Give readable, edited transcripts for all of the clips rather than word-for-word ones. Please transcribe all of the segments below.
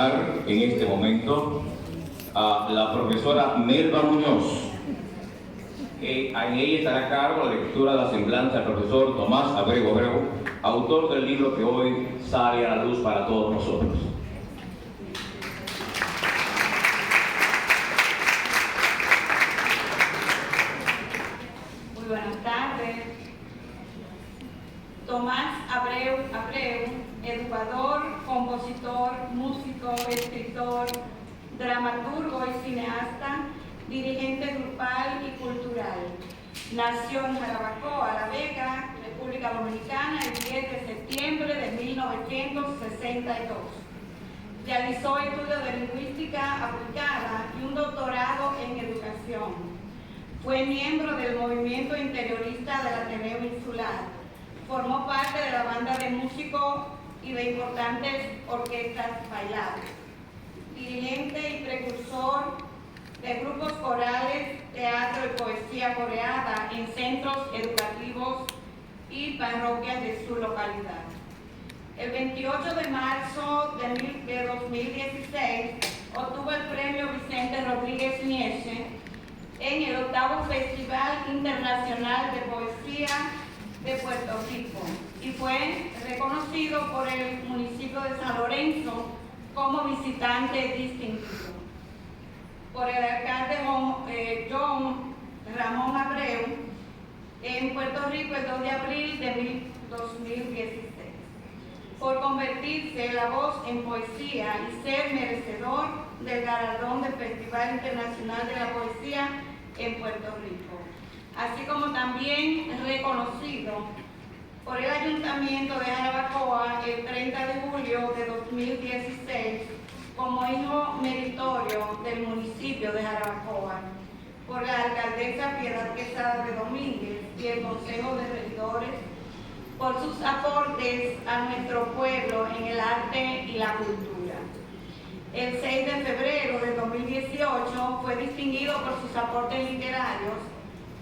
presentar en este momento a la profesora Melba Muñoz. En ella estará a cargo la lectura de la semblanza del profesor Tomás Abreu, autor del libro que hoy sale a la luz para todos nosotros. Muy buenas tardes. Tomás Abreu, educador, compositor, músico, escritor, dramaturgo y cineasta, dirigente grupal y cultural. Nació en Jarabacoa, La Vega, República Dominicana, el 10 de septiembre de 1962. Realizó estudios de lingüística aplicada y un doctorado en educación. Fue miembro del movimiento interiorista del Ateneo Insular. Formó parte de la banda de músicos y de importantes orquestas bailables. Dirigente y precursor de grupos corales, teatro y poesía coreada en centros educativos y parroquias de su localidad. El 28 de marzo de 2016 obtuvo el premio Vicente Rodríguez Nietzsche en el 8º Festival Internacional de Poesía de Puerto Rico y fue reconocido por el municipio de San Lorenzo como visitante distinguido. Por el alcalde John Ramón Abreu en Puerto Rico el 2 de abril de 2016. Por convertirse la voz en poesía y ser merecedor del galardón del Festival Internacional de la Poesía en Puerto Rico, así como también reconocido por el Ayuntamiento de Jarabacoa el 30 de julio de 2016 como hijo meritorio del municipio de Jarabacoa por la alcaldesa Piedad Quesada de Domínguez y el Consejo de Regidores por sus aportes a nuestro pueblo en el arte y la cultura. El 6 de febrero de 2018 fue distinguido por sus aportes literarios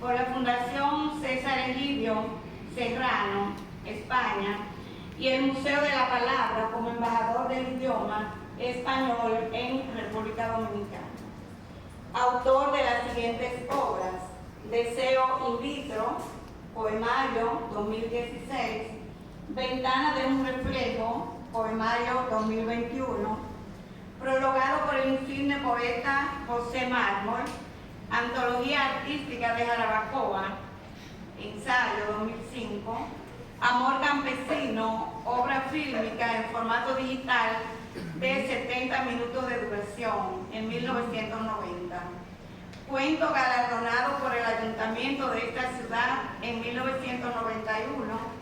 por la Fundación César Egidio Serrano, España, y el Museo de la Palabra como embajador del idioma español en República Dominicana. Autor de las siguientes obras: Deseo in vitro, poemario 2016, Ventana de un reflejo, poemario 2021, prologado por el insigne poeta José Mármol, Antología Artística de Jarabacoa, ensayo 2005, Amor Campesino, obra fílmica en formato digital de 70 minutos de duración en 1990. Cuento galardonado por el Ayuntamiento de esta ciudad en 1991.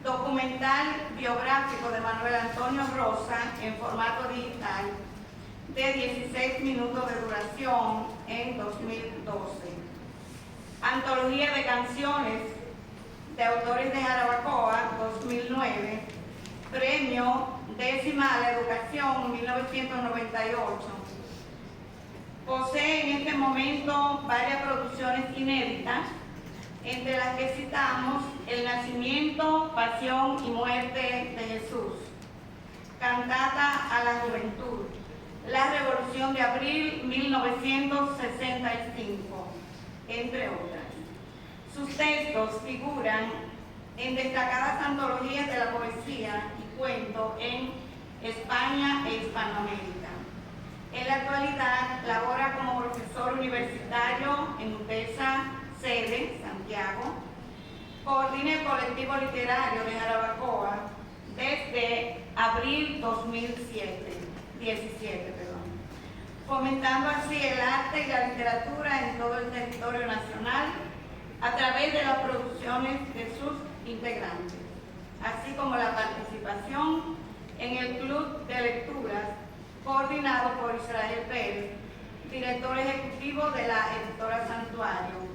Documental biográfico de Manuel Antonio Rosa en formato digital de 16 minutos de duración en 2012. Antología de canciones de autores de Jarabacoa 2009. Premio 10ª a la Educación 1998. Posee en este momento varias producciones inéditas, entre las que citamos El nacimiento, pasión y muerte de Jesús, Cantata a la Juventud, La Revolución de Abril 1965, entre otras. Sus textos figuran en destacadas antologías de la poesía y cuento en España e Hispanoamérica. En la actualidad labora como profesor universitario en UTESA, sede, Santiago. Coordina el colectivo literario de Jarabacoa desde abril 2017, fomentando así el arte y la literatura en todo el territorio nacional a través de las producciones de sus integrantes, así como la participación en el Club de Lecturas coordinado por Israel Pérez, director ejecutivo de la editora Santuario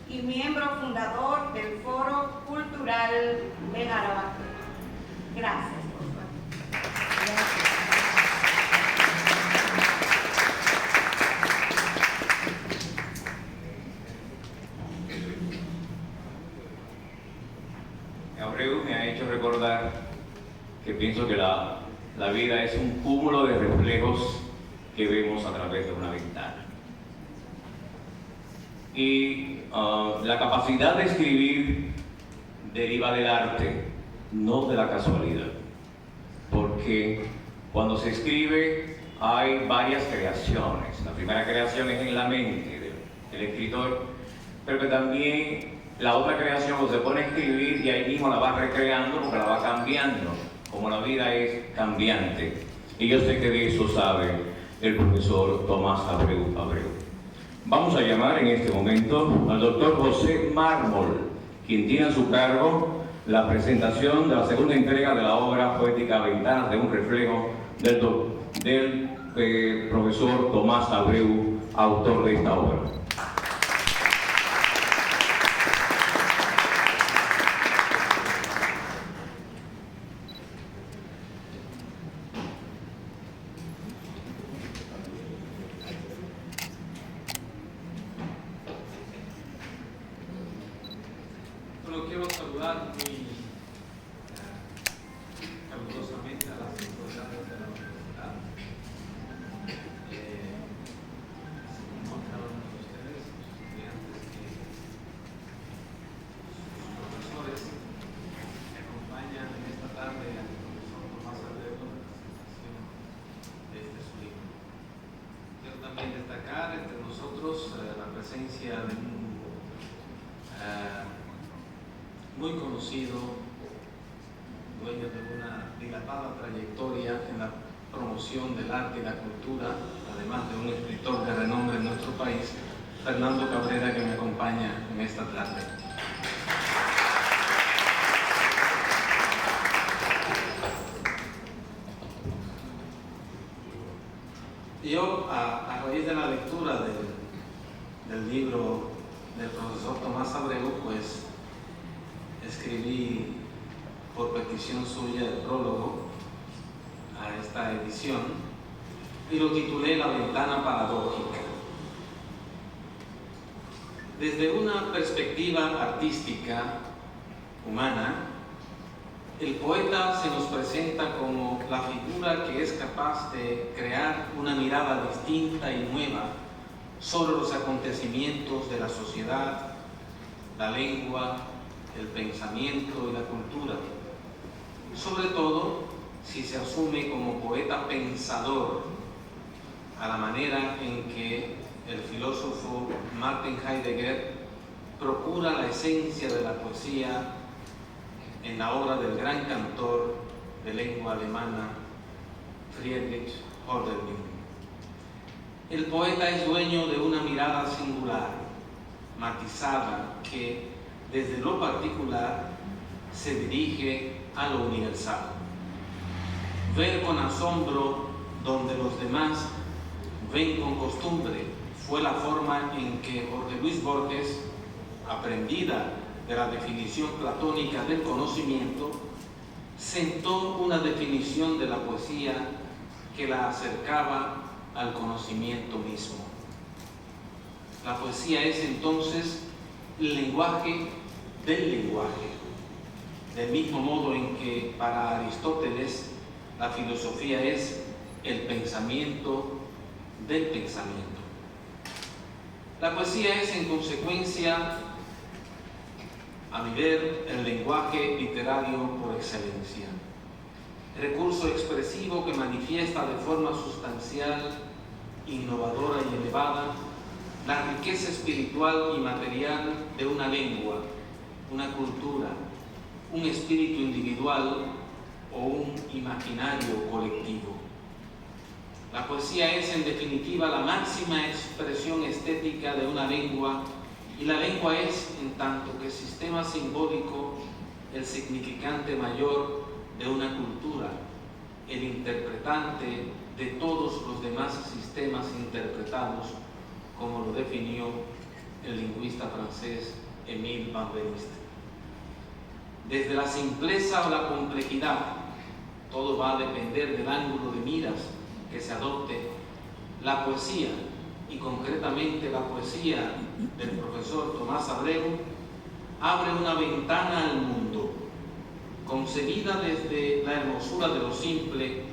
y miembro fundador del Foro Cultural de Jarabacoa. Gracias, por favor. Abreu me ha hecho recordar que pienso que la La vida es un cúmulo de reflejos que vemos a través de una ventana. Y la capacidad de escribir deriva del arte, no de la casualidad. Porque cuando se escribe hay varias creaciones. La primera creación es en la mente del escritor, pero que también la otra creación cuando se pone a escribir y ahí mismo la va recreando porque la va cambiando, como la vida es cambiante. Y yo sé que de eso sabe el profesor Tomás Abreu. Vamos a llamar en este momento al doctor José Mármol, quien tiene a su cargo la presentación de la segunda entrega de la obra poética Ventanas de un reflejo del profesor Tomás Abreu, autor de esta obra. Bueno, quiero saludar muy calurosamente a las autoridades de la universidad. Cada uno de ustedes, sus estudiantes sus profesores que acompañan en esta tarde al profesor Tomás Abreu en la presentación de su libro. Quiero también destacar entre nosotros la presencia de un muy conocido, dueño de una dilatada trayectoria en la promoción del arte y la cultura, además de un escritor de renombre en nuestro país, Fernando Cabrera, que me acompaña en esta tarde. Yo, a raíz de la lectura del libro del profesor Tomás Abreu, pues escribí por petición suya el prólogo a esta edición y lo titulé La ventana paradójica. Desde una perspectiva artística, humana, el poeta se nos presenta como la figura que es capaz de crear una mirada distinta y nueva sobre los acontecimientos de la sociedad, la lengua, el pensamiento y la cultura, sobre todo si se asume como poeta pensador, a la manera en que el filósofo Martin Heidegger procura la esencia de la poesía en la obra del gran cantor de lengua alemana Friedrich Hölderlin. El poeta es dueño de una mirada singular, matizada, que desde lo particular se dirige a lo universal. Ver con asombro donde los demás ven con costumbre fue la forma en que Jorge Luis Borges, aprendida de la definición platónica del conocimiento, sentó una definición de la poesía que la acercaba al conocimiento mismo. La poesía es entonces el lenguaje del lenguaje, del mismo modo en que para Aristóteles la filosofía es el pensamiento del pensamiento. La poesía es en consecuencia, a mi ver, el lenguaje literario por excelencia, recurso expresivo que manifiesta de forma sustancial, innovadora y elevada la riqueza espiritual y material de una lengua, una cultura, un espíritu individual o un imaginario colectivo. La poesía es, en definitiva, la máxima expresión estética de una lengua, y la lengua es, en tanto que sistema simbólico, el significante mayor de una cultura, el interpretante de todos los demás sistemas interpretados, como lo definió el lingüista francés Émile Van Beniste. Desde la simpleza o la complejidad, todo va a depender del ángulo de miras que se adopte. La poesía, y concretamente la poesía del profesor Tomás Abreu, abre una ventana al mundo, concebida desde la hermosura de lo simple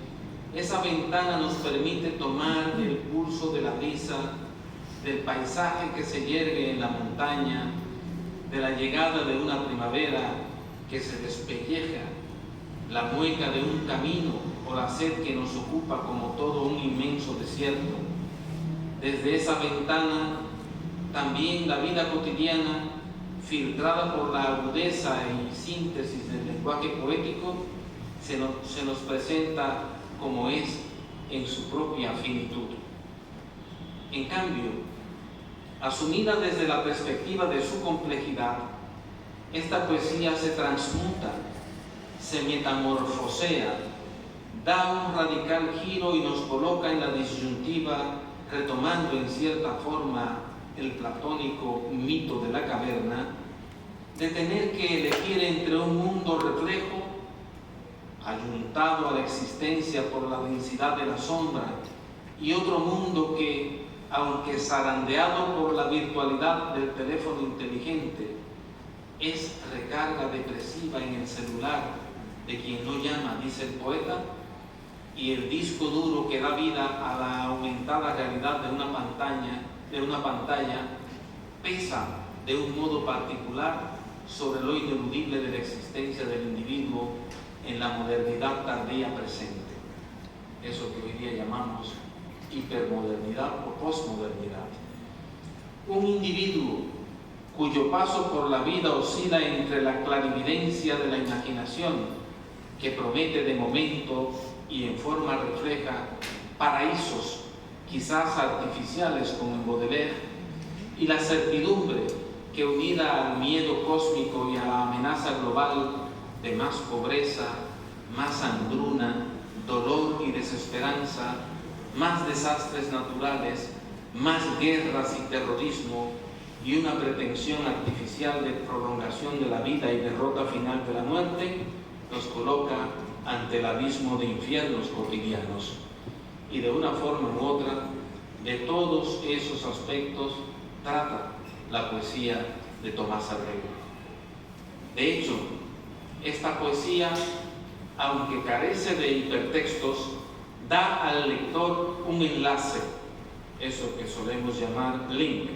esa ventana nos permite tomar el pulso de la brisa, del paisaje que se yergue en la montaña, de la llegada de una primavera que se despelleja, la mueca de un camino o la sed que nos ocupa como todo un inmenso desierto. Desde esa ventana también la vida cotidiana, filtrada por la agudeza y síntesis del lenguaje poético, se nos presenta como es en su propia finitud. En cambio, asumida desde la perspectiva de su complejidad, esta poesía se transmuta, se metamorfosea, da un radical giro y nos coloca en la disyuntiva, retomando en cierta forma el platónico mito de la caverna, de tener que elegir entre un mundo reflejo, ayuntado a la existencia por la densidad de la sombra, y otro mundo que, aunque zarandeado por la virtualidad del teléfono inteligente, es recarga depresiva en el celular de quien no llama, dice el poeta, y el disco duro que da vida a la aumentada realidad de una pantalla pesa de un modo particular sobre lo ineludible de la existencia del individuo en la modernidad tardía presente. Eso que hoy día llamamos hipermodernidad o posmodernidad. Un individuo cuyo paso por la vida oscila entre la clarividencia de la imaginación, que promete de momento y en forma refleja paraísos quizás artificiales como en Baudelaire, y la certidumbre que, unida al miedo cósmico y a la amenaza global de más pobreza, más hambruna, dolor y desesperanza, más desastres naturales, más guerras y terrorismo, y una pretensión artificial de prolongación de la vida y derrota final de la muerte, nos coloca ante el abismo de infiernos cotidianos. Y de una forma u otra, de todos esos aspectos trata la poesía de Tomás Abreu. De hecho, esta poesía, aunque carece de hipertextos, da al lector un enlace, eso que solemos llamar link,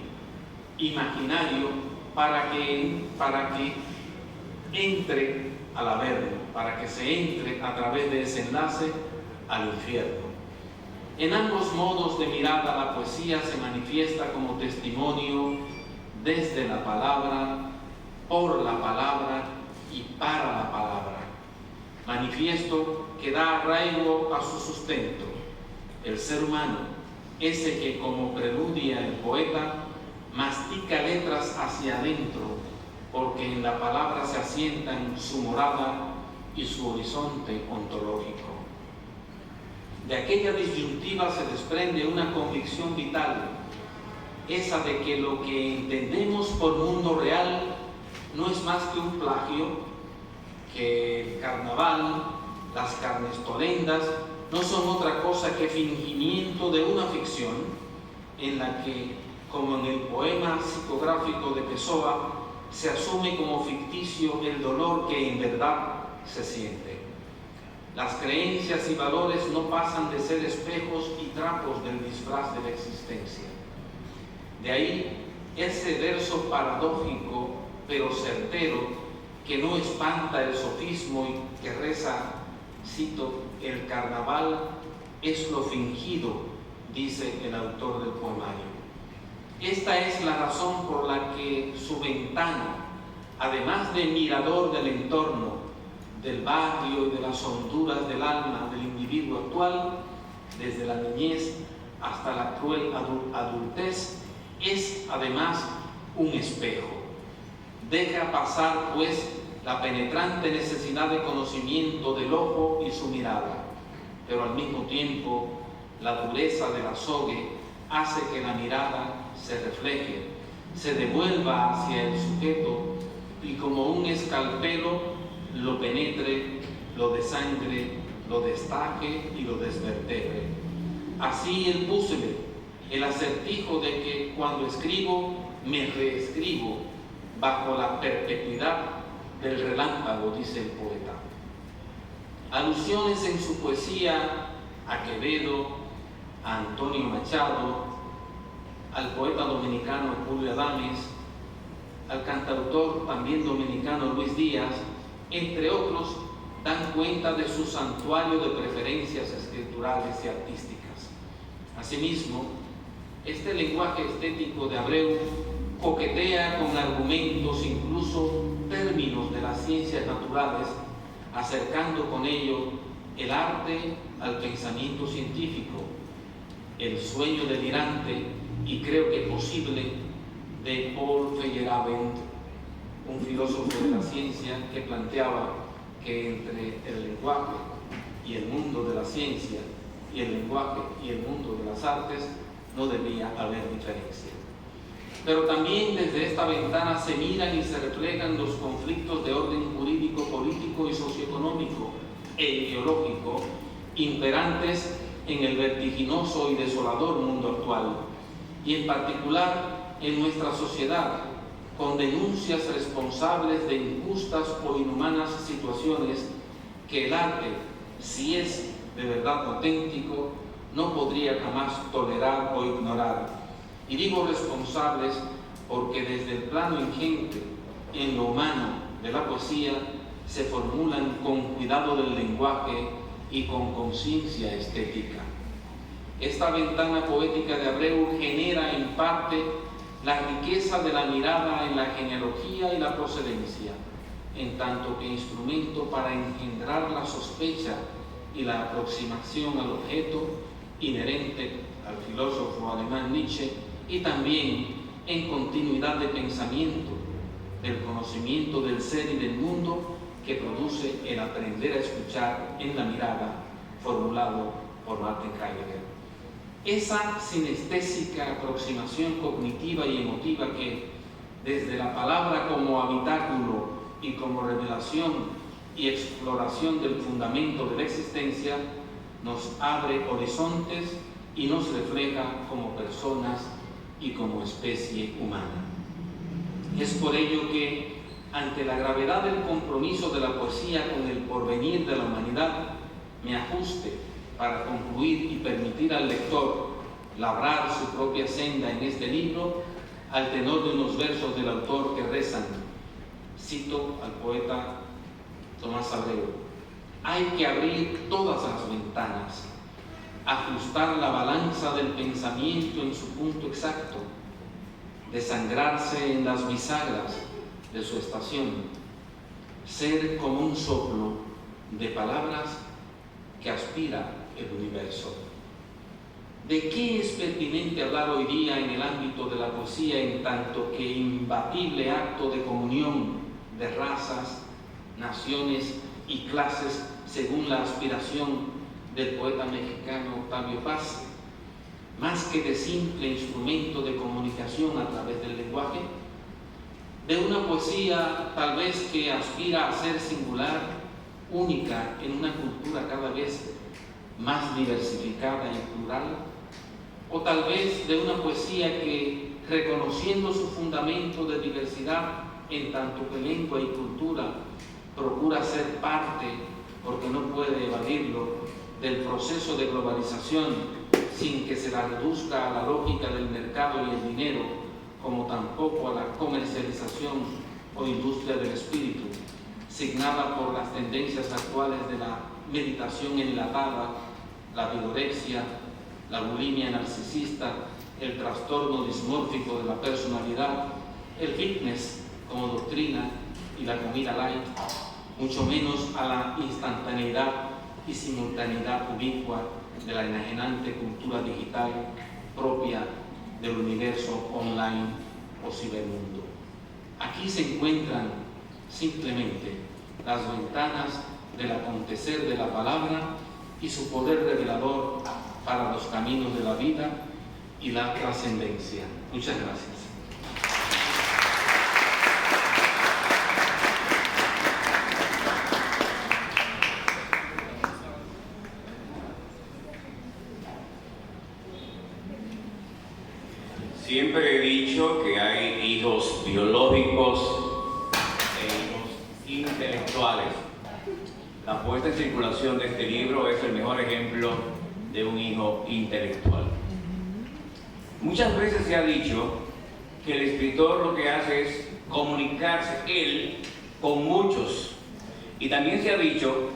imaginario, para que entre al Averno, para que se entre a través de ese enlace al infierno. En ambos modos de mirada, la poesía se manifiesta como testimonio desde la palabra, por la palabra y para la palabra. Manifiesto que da arraigo a su sustento, el ser humano, ese que, como preludia el poeta, mastica letras hacia adentro, porque en la palabra se asientan su morada y su horizonte ontológico. De aquella disyuntiva se desprende una convicción vital, esa de que lo que entendemos por mundo real no es más que un plagio, que el carnaval, las carnestolendas, no son otra cosa que fingimiento de una ficción en la que, como en el poema psicográfico de Pessoa, se asume como ficticio el dolor que en verdad se siente. Las creencias y valores no pasan de ser espejos y trapos del disfraz de la existencia. De ahí ese verso paradójico pero certero que no espanta el sofismo y que reza, cito, el carnaval es lo fingido, dice el autor del poemario. Esta es la razón por la que su ventana, además de mirador del entorno, del barrio y de las honduras del alma del individuo actual, desde la niñez hasta la cruel adultez, es además un espejo. Deja pasar, pues, la penetrante necesidad de conocimiento del ojo y su mirada, pero al mismo tiempo la dureza del azogue hace que la mirada se refleje, se devuelva hacia el sujeto y como un escalpelo lo penetre, lo desangre, lo destaque y lo desvertebre. Así el puzzle, el acertijo de que cuando escribo me reescribo bajo la perpetuidad del relámpago, dice el poeta. Alusiones en su poesía a Quevedo, a Antonio Machado, al poeta dominicano Julio Adames, al cantautor también dominicano Luis Díaz, entre otros, dan cuenta de su santuario de preferencias escriturales y artísticas. Asimismo, este lenguaje estético de Abreu coquetea con argumentos, incluso términos de las ciencias naturales, acercando con ello el arte al pensamiento científico, el sueño delirante y creo que posible de Paul Feyerabend, un filósofo de la ciencia que planteaba que entre el lenguaje y el mundo de la ciencia y el lenguaje y el mundo de las artes no debía haber diferencia. Pero también desde esta ventana se miran y se reflejan los conflictos de orden jurídico, político y socioeconómico e ideológico imperantes en el vertiginoso y desolador mundo actual, y en particular en nuestra sociedad, con denuncias responsables de injustas o inhumanas situaciones que el arte, si es de verdad auténtico, no podría jamás tolerar o ignorar. Y digo responsables porque desde el plano ingente, en lo humano de la poesía, se formulan con cuidado del lenguaje y con conciencia estética. Esta ventana poética de Abreu genera en parte la riqueza de la mirada en la genealogía y la procedencia, en tanto que instrumento para engendrar la sospecha y la aproximación al objeto inherente al filósofo alemán Nietzsche, y también en continuidad de pensamiento, del conocimiento del ser y del mundo que produce el aprender a escuchar en la mirada, formulado por Martin Heidegger. Esa sinestésica aproximación cognitiva y emotiva que, desde la palabra como habitáculo y como revelación y exploración del fundamento de la existencia, nos abre horizontes y nos refleja como personas y como especie humana. Es por ello que, ante la gravedad del compromiso de la poesía con el porvenir de la humanidad, me ajuste para concluir y permitir al lector labrar su propia senda en este libro, al tenor de unos versos del autor que rezan. Cito al poeta Tomás Abreu: hay que abrir todas las ventanas, ajustar la balanza del pensamiento en su punto exacto, desangrarse en las bisagras de su estación, ser como un soplo de palabras que aspira el universo. ¿De qué es pertinente hablar hoy día en el ámbito de la poesía en tanto que imbatible acto de comunión de razas, naciones y clases según la aspiración del poeta mexicano Octavio Paz, más que de simple instrumento de comunicación a través del lenguaje? De una poesía tal vez que aspira a ser singular, única en una cultura cada vez más diversificada y plural, o tal vez de una poesía que, reconociendo su fundamento de diversidad en tanto que lengua y cultura, procura ser parte, porque no puede evadirlo, del proceso de globalización sin que se la reduzca a la lógica del mercado y el dinero, como tampoco a la comercialización o industria del espíritu, signada por las tendencias actuales de la meditación enlatada, la vigorexia, la bulimia narcisista, el trastorno dismórfico de la personalidad, el fitness como doctrina y la comida light, mucho menos a la instantaneidad y simultaneidad ubicua de la enajenante cultura digital propia del universo online o cibermundo. Aquí se encuentran simplemente las ventanas del acontecer de la palabra y su poder revelador para los caminos de la vida y la trascendencia. Muchas gracias. Siempre he dicho que hay hijos biológicos e hijos intelectuales. La puesta en circulación de este libro es el mejor ejemplo de un hijo intelectual. Muchas veces se ha dicho que el escritor lo que hace es comunicarse él con muchos. Y también se ha dicho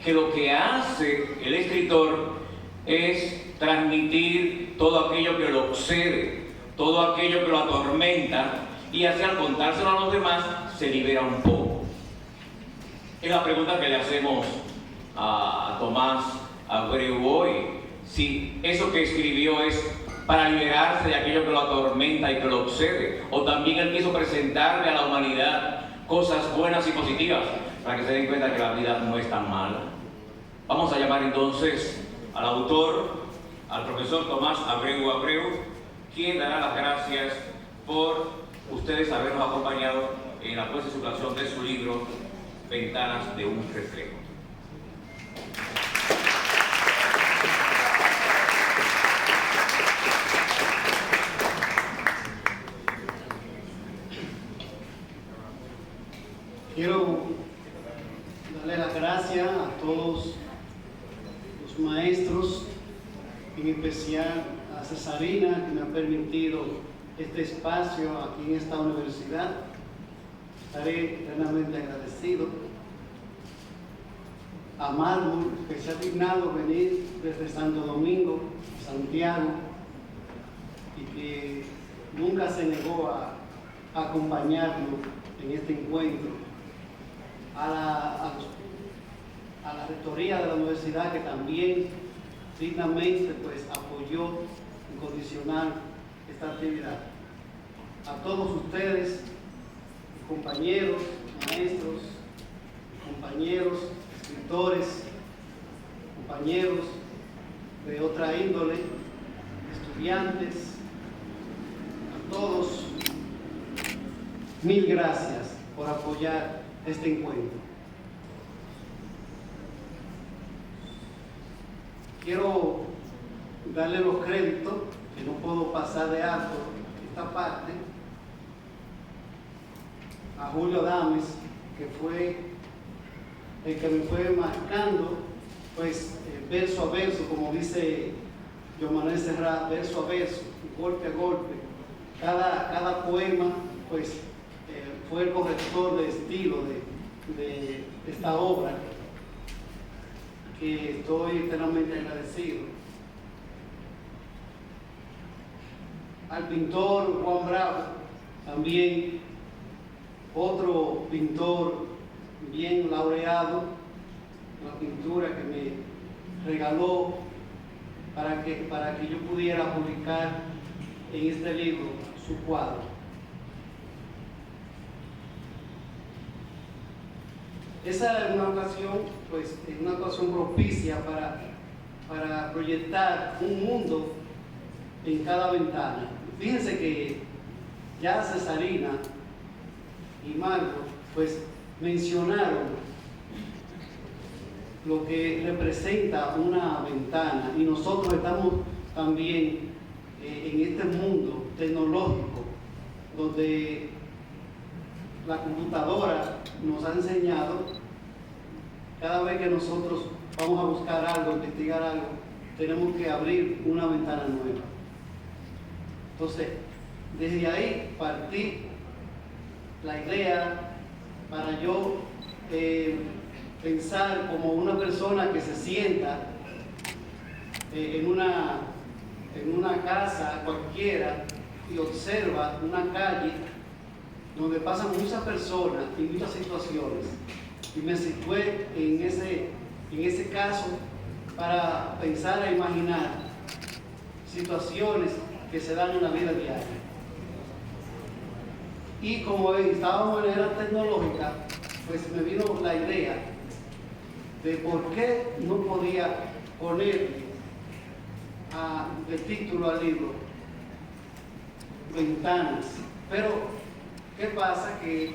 que lo que hace el escritor es transmitir todo aquello que lo obsede, todo aquello que lo atormenta, y así al contárselo a los demás se libera un poco. Es la pregunta que le hacemos a Tomás Abreu hoy, si eso que escribió es para liberarse de aquello que lo atormenta y que lo obsede, o también él quiso presentarle a la humanidad cosas buenas y positivas para que se den cuenta que la vida no es tan mala. Vamos a llamar entonces al autor, al profesor Tomás Abreu, quien dará las gracias por ustedes habernos acompañado en la puesta en circulación de su libro Ventanas de un reflejo. Quiero darle las gracias a todos los maestros, en especial a Cesarina, que me ha permitido este espacio aquí en esta universidad. Estaré eternamente agradecido. A Mármol, que se ha dignado venir desde Santo Domingo, Santiago, y que nunca se negó a acompañarnos en este encuentro. A la rectoría de la universidad, que también dignamente pues apoyó incondicional esta actividad. A todos ustedes, compañeros, maestros, compañeros, escritores, compañeros de otra índole, estudiantes, a todos, mil gracias por apoyar este encuentro. Quiero darle los créditos, que no puedo pasar de alto esta parte, a Julio Dames, que fue el que me fue marcando, pues verso a verso, como dice Joan Manuel Serrat, verso a verso, golpe a golpe, cada poema, pues fue el corrector de estilo de esta obra, que estoy eternamente agradecido. Al pintor Juan Bravo, también otro pintor bien laureado, la pintura que me regaló para que yo pudiera publicar en este libro su cuadro. Esa es una ocasión, pues, una ocasión propicia para proyectar un mundo en cada ventana. Fíjense que ya Cesarina y Marco, pues, mencionaron lo que representa una ventana, y nosotros estamos también en este mundo tecnológico donde la computadora nos ha enseñado, cada vez que nosotros vamos a buscar algo, investigar algo, tenemos que abrir una ventana nueva. Entonces, desde ahí partí la idea para yo pensar como una persona que se sienta en una casa cualquiera y observa una calle donde pasan muchas personas y muchas situaciones, y me situé en ese caso para pensar e imaginar situaciones que se dan en la vida diaria. Y como estábamos en la era tecnológica, pues me vino la idea de por qué no podía poner de título al libro Ventanas. Pero ¿qué pasa? Que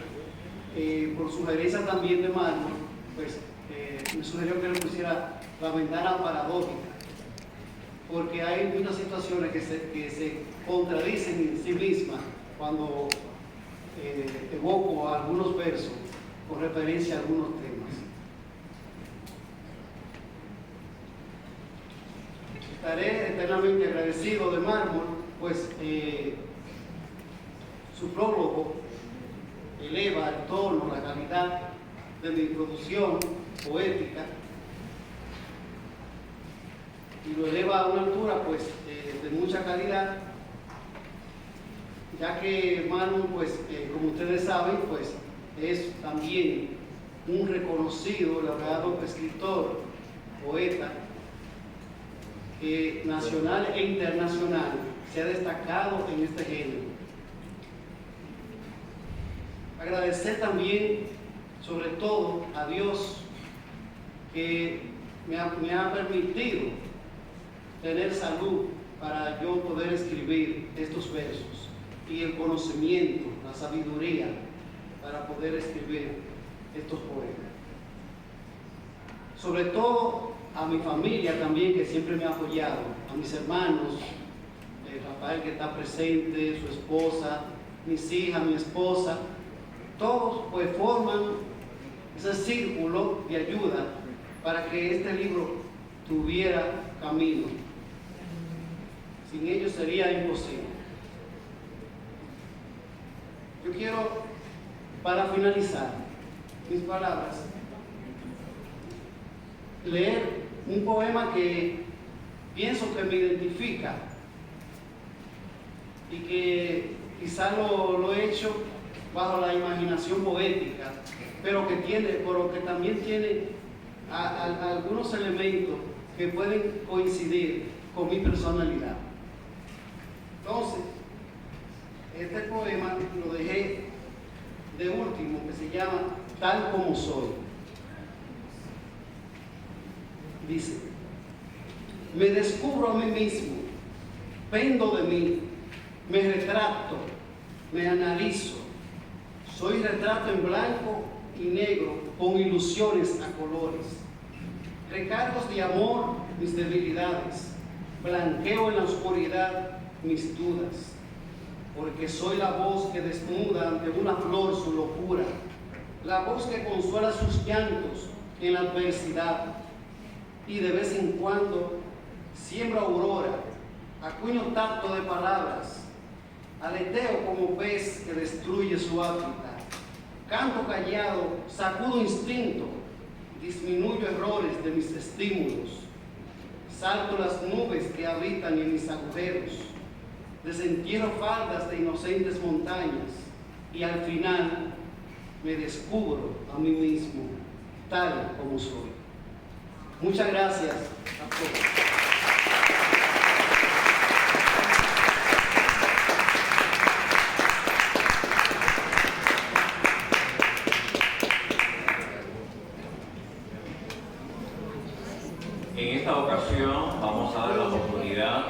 por sugerencia también de Mármol, pues me sugirió que le pusiera la ventana paradójica, porque hay muchas situaciones que se contradicen en sí mismas cuando evoco algunos versos con referencia a algunos temas. eternamente agradecido de Mármol, pues su prólogo eleva el tono, la calidad de mi producción poética y lo eleva a una altura pues de mucha calidad, ya que Mármol, pues como ustedes saben, pues es también un reconocido, laureado escritor, poeta, que nacional e internacional se ha destacado en este género. Agradecer también, sobre todo, a Dios que me ha permitido tener salud para yo poder escribir estos versos y el conocimiento, la sabiduría para poder escribir estos poemas. Sobre todo a mi familia también, que siempre me ha apoyado, a mis hermanos, Rafael, que está presente, su esposa, mis hijas, mi esposa, todos pues forman ese círculo de ayuda para que este libro tuviera camino. Sin ellos sería imposible. Yo quiero, para finalizar mis palabras, leer un poema que pienso que me identifica y que quizá lo he hecho bajo la imaginación poética, pero que también tiene algunos elementos que pueden coincidir con mi personalidad. Entonces, este poema lo dejé de último, que se llama Tal como soy. Dice: me descubro a mí mismo, pendo de mí, me retrato, me analizo. Soy retrato en blanco y negro con ilusiones a colores. Recargos de amor mis debilidades, blanqueo en la oscuridad mis dudas, porque soy la voz que desnuda ante una flor su locura, la voz que consuela sus llantos en la adversidad, y de vez en cuando siembro aurora, acuño tacto de palabras, aleteo como pez que destruye su hábitat, canto callado, sacudo instinto, disminuyo errores de mis estímulos, salto las nubes que habitan en mis agujeros, desentierro faldas de inocentes montañas y al final me descubro a mí mismo tal como soy. Muchas gracias a todos. En esta ocasión vamos a dar la oportunidad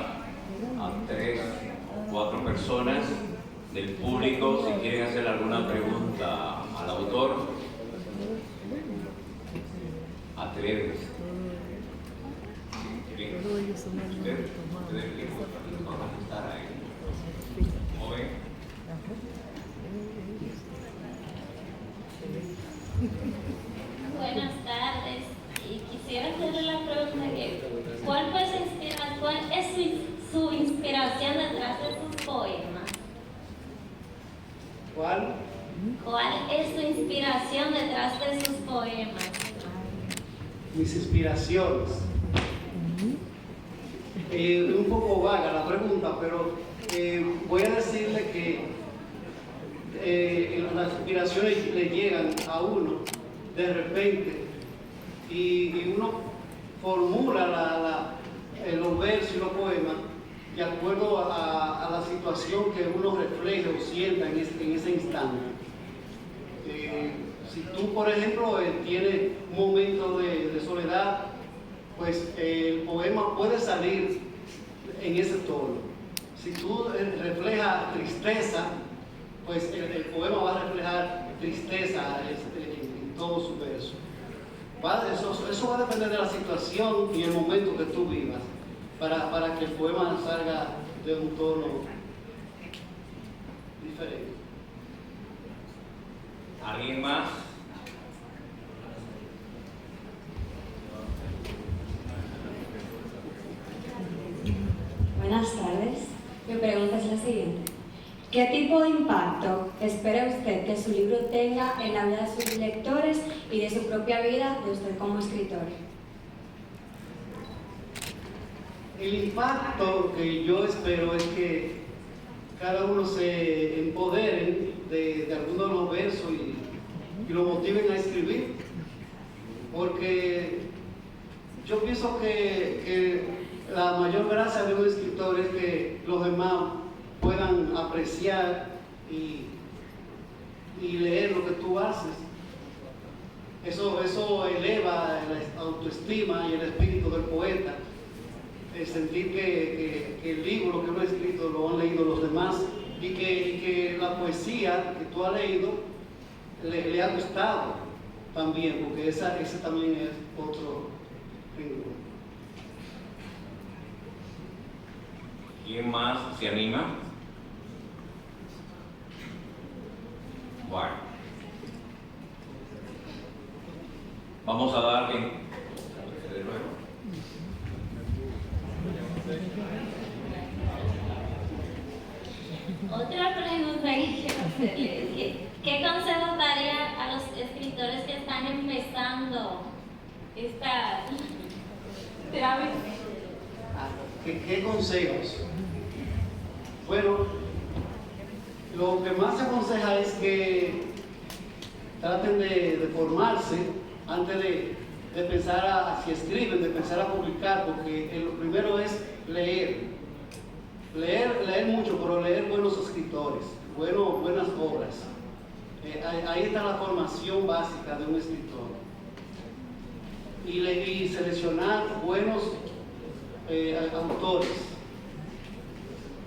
a 3 o 4 personas del público si quieren hacer alguna pregunta al autor. Atrévese. Ustedes van a estar ahí. ¿Cómo ven? Buenas tardes. Y quisiera hacerle la pregunta que ¿cuál es su inspiración detrás de sus poemas? ¿Cuál? ¿Cuál es su inspiración detrás de sus poemas? Mis inspiraciones. Es un poco vaga la pregunta, pero voy a decirle que las inspiraciones le llegan a uno de repente y uno formula los versos y los poemas de acuerdo a la situación que uno refleja o sienta en ese instante. Si tú, por ejemplo, tienes un momento de soledad, pues el poema puede salir en ese tono. Si tú reflejas tristeza, pues el poema va a reflejar tristeza en todo su verso. Eso va a depender de la situación y el momento que tú vivas, para que el poema salga de un tono diferente. ¿Alguien más? tardes. Mi pregunta es la siguiente. ¿Qué tipo de impacto espera usted que su libro tenga en la vida de sus lectores y de su propia vida de usted como escritor? El impacto que yo espero es que cada uno se empodere de algunos de los versos y lo motiven a escribir, porque yo pienso que la mayor gracia de un escritor es que los demás puedan apreciar y leer lo que tú haces. Eso eleva la autoestima y el espíritu del poeta. El sentir que el libro que uno ha escrito lo han leído los demás y que la poesía que tú has leído le ha gustado también, porque ese también es otro ángulo. ¿Quién más se anima? Bueno, vamos a darle. Otra pregunta que quiero hacerle es que, ¿qué consejo daría a los escritores que están empezando esta travesía? ¿Qué consejos? Bueno, lo que más se aconseja es que traten de formarse antes de pensar si escriben, de pensar a publicar, porque lo primero es leer mucho, pero leer buenos escritores, buenas obras. Ahí está la formación básica de un escritor. Y seleccionar buenos autores,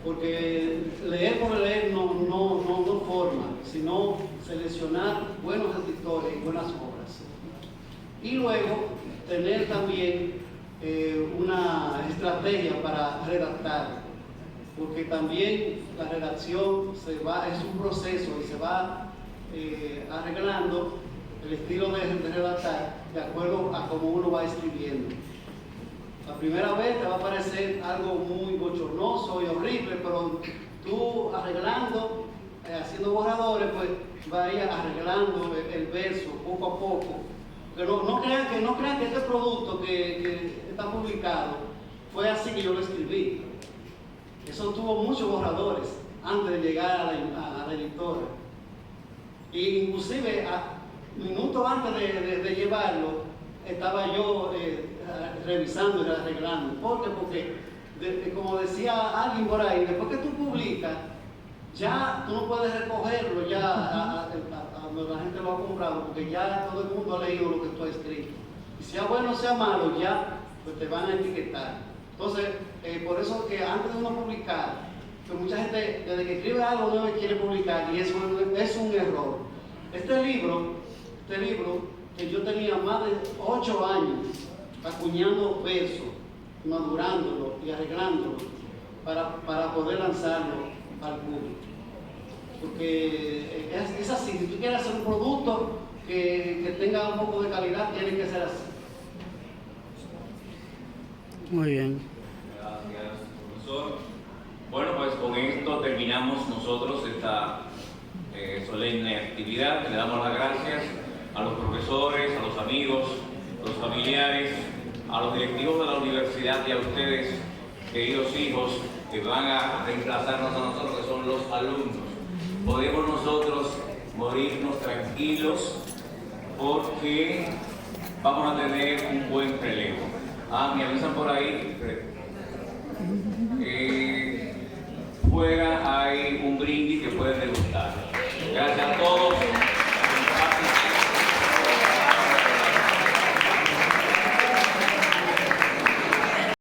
porque leer por leer no forma, sino seleccionar buenos escritores y buenas obras. Y luego tener también una estrategia para redactar, porque también la redacción es un proceso y se va arreglando el estilo de redactar de acuerdo a cómo uno va escribiendo. La primera vez te va a parecer algo muy bochornoso y horrible, pero tú arreglando, haciendo borradores, pues va a ir arreglando el verso poco a poco. Pero no crean que este producto que está publicado fue así que yo lo escribí. Eso tuvo muchos borradores antes de llegar a la editora. Y inclusive minutos antes de llevarlo, estaba yo revisando y arreglando. ¿Por qué? Porque, como decía alguien por ahí, después que tú publicas, ya tú no puedes recogerlo ya donde la gente lo ha comprado, porque ya todo el mundo ha leído lo que tú has escrito. Y sea bueno o sea malo, ya pues te van a etiquetar. Entonces, por eso que antes de uno publicar, que mucha gente desde que escribe algo no quiere publicar, y eso es un error. Este libro, que yo tenía más de 8 años acuñando versos, madurándolo y arreglándolo para poder lanzarlo al público. Porque es así, si tú quieres hacer un producto que tenga un poco de calidad, tiene que ser así. Muy bien. Gracias, profesor. Bueno, pues con esto terminamos nosotros esta solemne actividad. Le damos las gracias a los profesores, a los amigos, a los familiares, a los directivos de la universidad y a ustedes, queridos hijos, que van a reemplazarnos a nosotros, que son los alumnos. Podemos nosotros morirnos tranquilos porque vamos a tener un buen relevo. Me avisan por ahí.